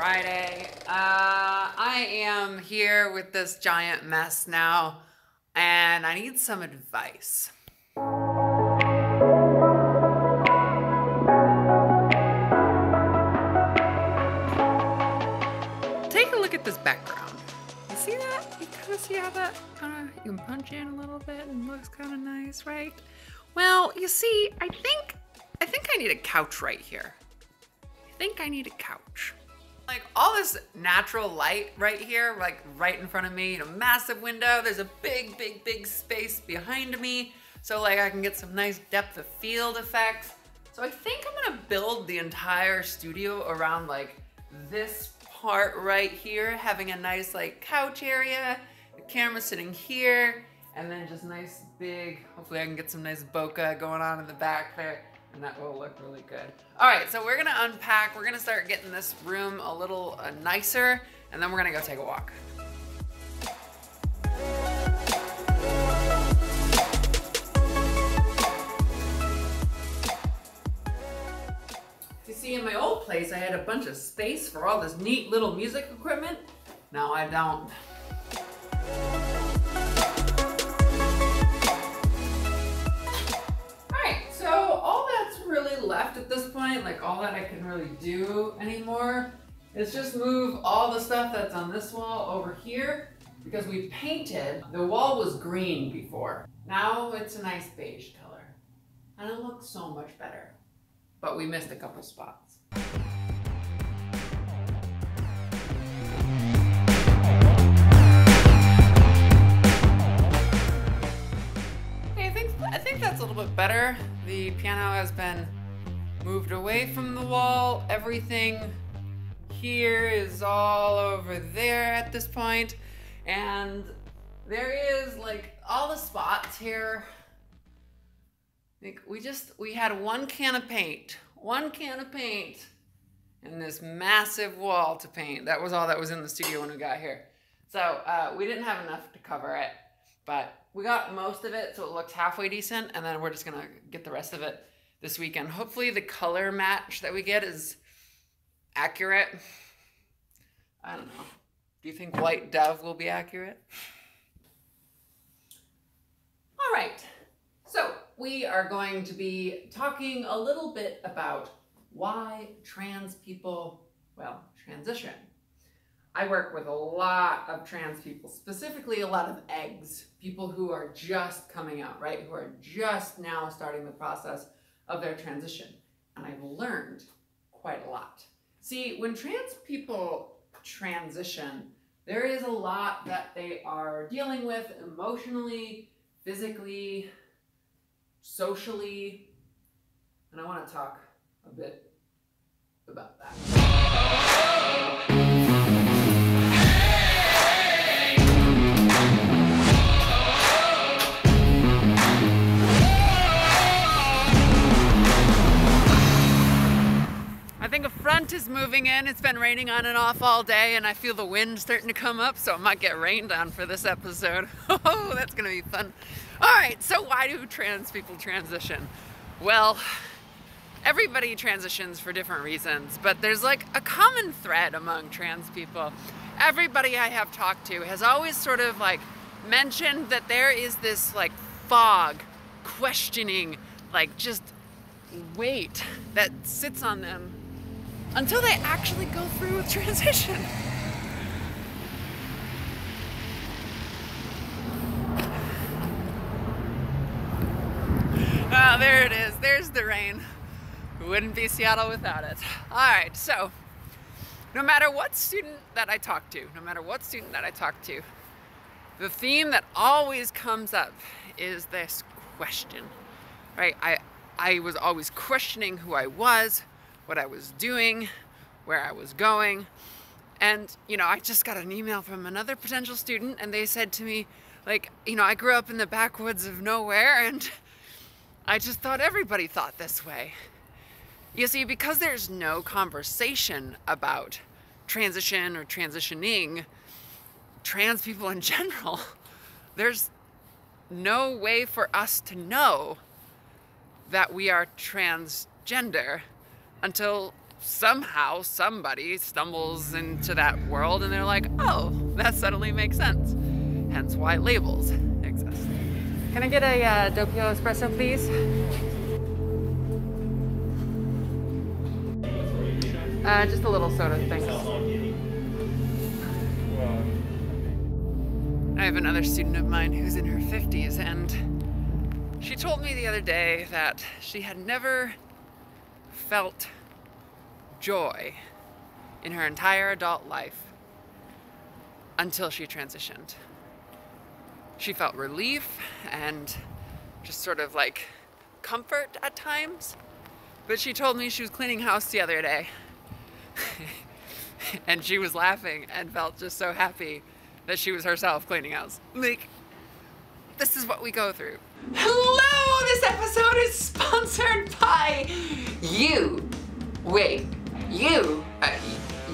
Friday. I am here with this giant mess now, and I need some advice. Take a look at this background. You see that? You kind of see how that you can punch in a little bit and looks kind of nice, right? Well, you see, I think I need a couch right here. I think I need a couch. Like all this natural light right here, like right in front of me, massive window. There's a big space behind me. So like I can get some nice depth of field effects. So I think I'm gonna build the entire studio around like this part right here, having a nice like couch area, the camera sitting here, and then just nice big, hopefully I can get some nice bokeh going on in the back there. And that will look really good. All right, so we're gonna unpack. We're gonna start getting this room a little nicer, and then we're gonna go take a walk. You see, in my old place, I had a bunch of space for all this neat little music equipment. Now I don't. Really left at this point, like all that I can really do anymore is just move all the stuff that's on this wall over here, because we painted, the wall was green before. Now it's a nice beige color and it looks so much better, but we missed a couple spots. I think that's a little bit better. The piano has been moved away from the wall. Everything here is all over there at this point. And there is like all the spots here. I think we had one can of paint and this massive wall to paint. That was all that was in the studio when we got here. So we didn't have enough to cover it, but we got most of it, so it looks halfway decent, and then we're just gonna get the rest of it this weekend. Hopefully the color match that we get is accurate. I don't know. Do you think White Dove will be accurate? All right, so we are going to be talking a little bit about why trans people, well, transition. I work with a lot of trans people, specifically a lot of eggs, people who are just coming out, right? Who are just now starting the process of their transition. And I've learned quite a lot. See, when trans people transition, there is a lot that they are dealing with emotionally, physically, socially, and I want to talk a bit about that. I think a front is moving in. It's been raining on and off all day, and I feel the wind starting to come up, so I might get rained on for this episode. Oh, that's gonna be fun. All right, so why do trans people transition? Well, everybody transitions for different reasons, but there's like a common thread among trans people. Everybody I have talked to has always sort of like mentioned that there is this like fog, questioning, like just weight that sits on them until they actually go through with transition. Oh, there it is. There's the rain. It wouldn't be Seattle without it. All right, so no matter what student that I talk to, the theme that always comes up is this question, right? I was always questioning who I was, what I was doing, where I was going. And, you know, I just got an email from another potential student, and they said to me, like, you know, I grew up in the backwoods of nowhere, and I just thought everybody thought this way. You see, because there's no conversation about transition or transitioning, trans people in general, there's no way for us to know that we are transgender until somehow somebody stumbles into that world and they're like, oh, that suddenly makes sense. Hence why labels exist. Can I get a doppio espresso, please? Just a little soda, thanks. I have another student of mine who's in her 50s, and she told me the other day that she had never felt joy in her entire adult life until she transitioned. She felt relief and just sort of like comfort at times, but she told me she was cleaning house the other day and she was laughing and felt just so happy that she was herself cleaning house. Like, this is what we go through. Hello, this episode is sponsored by you. Wait, you?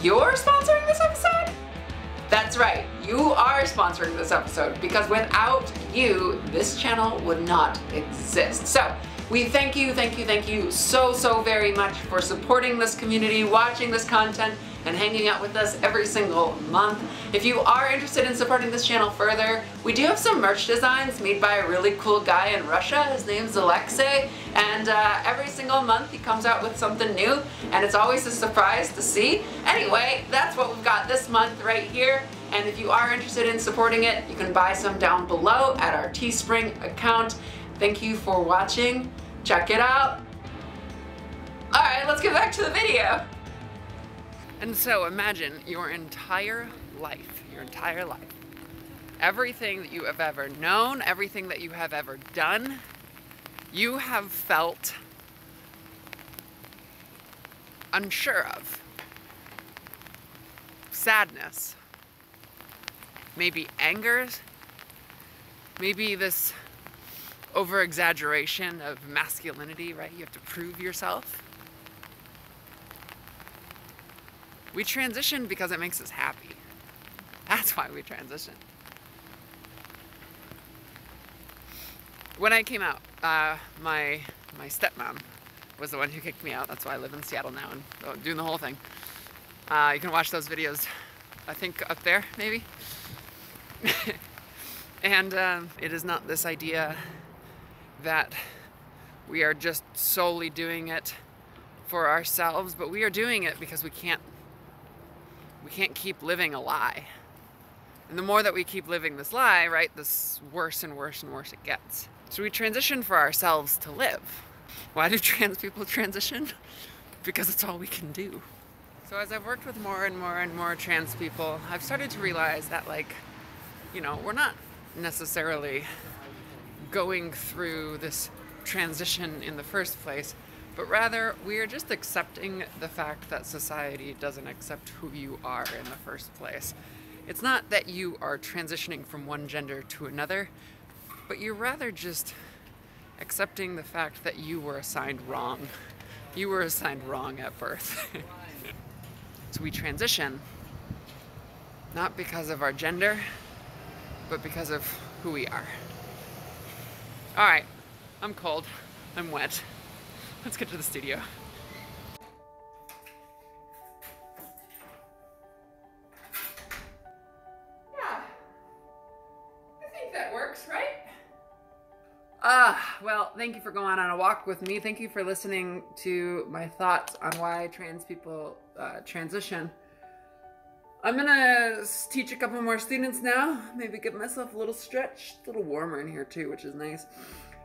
You're sponsoring this episode? That's right, you are sponsoring this episode, because without you, this channel would not exist. So, we thank you so very much for supporting this community, watching this content, and hanging out with us every single month. If you are interested in supporting this channel further, we do have some merch designs made by a really cool guy in Russia. His name's Alexei, and every single month he comes out with something new, and it's always a surprise to see. Anyway, that's what we've got this month right here, and if you are interested in supporting it, you can buy some down below at our Teespring account. Thank you for watching. Check it out. All right, let's get back to the video. And so imagine your entire life, everything that you have ever known, everything that you have ever done, you have felt unsure of. Sadness, maybe anger, maybe this over-exaggeration of masculinity, right? You have to prove yourself. We transition because it makes us happy. That's why we transition. When I came out, my stepmom was the one who kicked me out. That's why I live in Seattle now and doing the whole thing. You can watch those videos, I think, up there, maybe. And it is not this idea that we are just solely doing it for ourselves, but we are doing it because we can't keep living a lie. And the more that we keep living this lie, right, this worse and worse and worse it gets. So we transition for ourselves to live. Why do trans people transition? Because it's all we can do. So as I've worked with more and more trans people, I've started to realize that, like, you know, we're not necessarily going through this transition in the first place, but rather we are just accepting the fact that society doesn't accept who you are in the first place. It's not that you are transitioning from one gender to another, but you're rather just accepting the fact that you were assigned wrong. You were assigned wrong at birth. So we transition not because of our gender, but because of who we are. All right, I'm cold, I'm wet. Let's get to the studio. Yeah, I think that works, right? Well, thank you for going on a walk with me. Thank you for listening to my thoughts on why trans people transition. I'm gonna teach a couple more students now, maybe give myself a little stretch. It's a little warmer in here too, which is nice.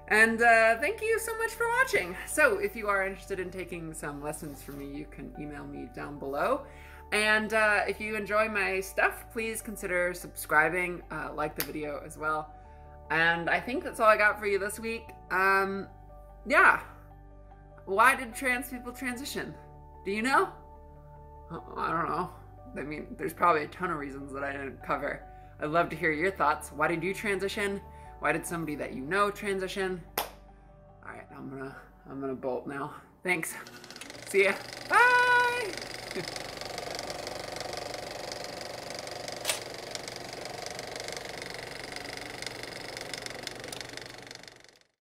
And thank you so much for watching. So if you are interested in taking some lessons from me, you can email me down below. And if you enjoy my stuff, please consider subscribing, like the video as well. And I think that's all I got for you this week. Yeah. Why did trans people transition? Do you know? I don't know. I mean, there's probably a ton of reasons that I didn't cover. I'd love to hear your thoughts. Why did you transition? Why did somebody that you know transition? All right, I'm gonna bolt now. Thanks. See ya. Bye.